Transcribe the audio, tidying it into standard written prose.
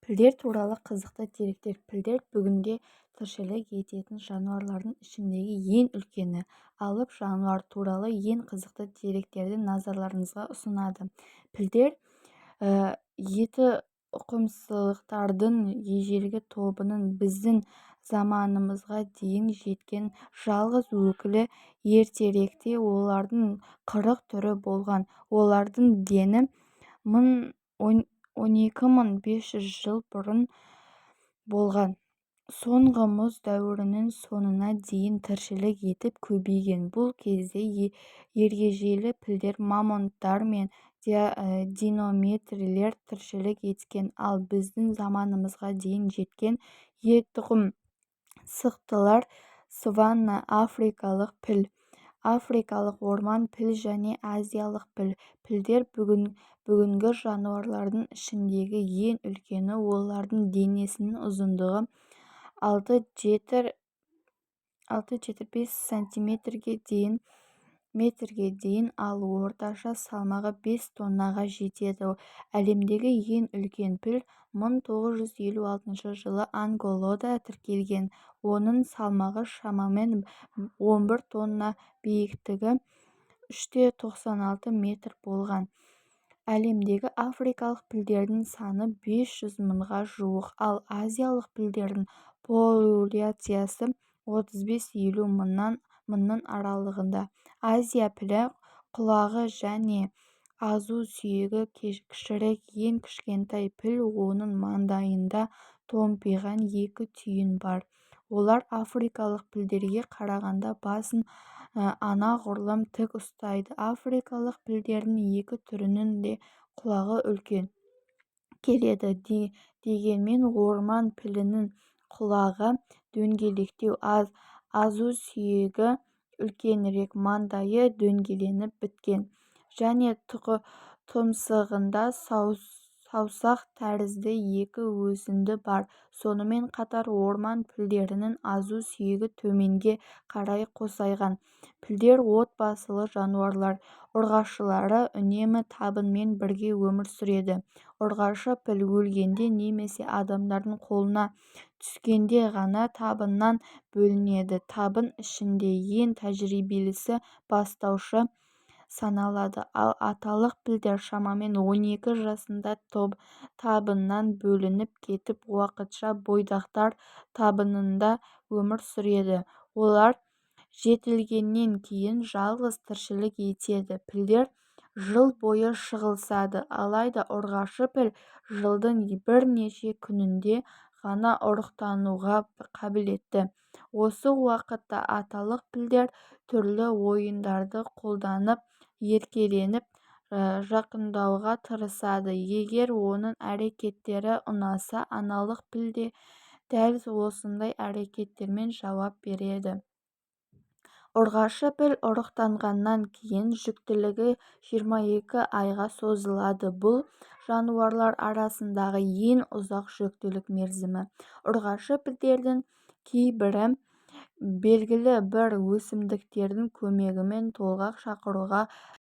Пілдер туралы қызықты деректер. Пілдер бүгінде тіршілік ететін жануарлардың ішіндегі ең үлкені. Алып жануар туралы ең қызықты деректерді назарларыңызға ұсынады. Пілдер еті ұқымсыздықтардың ежелгі тобының біздің заманымызға дейін жеткен жалғыз өкілі. Ертеректе олардың 40 түрі болған. Олардың дені 12500 жыл бұрын болған. Соңғы мұз дәуірінің соңына дейін тіршілік етіп көбейген. Бұл кезде ергежейлі пілдер, мамонттар мен динометрлер тіршілік еткен, ал біздің заманымызға дейін жеткен етұқым сықтылар саванна, африкалық піл, африкалық орман піл және азиялық піл. Пілдер бүгінгі жануарлардың ішіндегі ең үлкені. Олардың денесінің ұзындығы 6,75 сантиметрге дейін, ал орташа салмағы 5 тоннаға жетеді. Әлемдегі ең үлкен піл 1956 жылы Анголада тіркелген. Оның салмағы шамамен 11 тонна, биіктігі 3,96 метр болған. Әлемдегі африкалық пілдердің саны 500 мыңға жуық, ал азиялық пілдердің популяциясы 35-50 мыңның аралығында. Азия пілі құлағы және азу сүйегі кішірек, ең кішкентай піл. Оның маңдайында томпиған 2 түйін бар. Олар африкалық пілдерге қарағанда басын анағұрлым тік ұстайды. Африкалық пілдердің 2 түрінің де құлағы үлкен келеді. Дегенмен орман пілінің құлағы дөңгелектеу, азу сүйегі үлкенірек, маңдайы дөңгеленіп біткен және тұмсығында саусақ тәрізді 2 өсінді бар. Сонымен қатар орман пілдерінің азу сүйегі төменге қарай қисайған. Пілдер отбасылы жануарлар. Ұрғашылары үнемі табынмен бірге өмір сүреді. Ұрғашы піл өлгенде немесе адамдардың қолына түскенде ғана табыннан бөлінеді. Табын ішінде ең тәжірибелісі бастаушы саналады, ал аталық пілдер шамамен 12 жасында табыннан бөлініп кетіп, уақытша бойдақтар табынында өмір сүреді. Олар жетілгеннен кейін жалғыз тіршілік етеді. Пілдер жыл бойы шағылысады, алайда ұрғашы піл жылдың бірнеше күнінде ғана ұрықтануға қабілетті. Осы уақытта аталық пілдер түрлі ойындарды қолданып, еркеленіп жақындауға тырысады. Егер оның әрекеттері ұнаса, аналық піл де дәл осындай әрекеттермен жауап береді. Ұрғашы піл ұрықтанғаннан кейін жүктілігі 22 айға созылады. Бұл жануарлар арасындағы ең ұзақ жүктілік мерзімі. Ұрғашы пілдердің кейбірі белгілі бір өсімдіктердің көмегімен толғақ шақыруға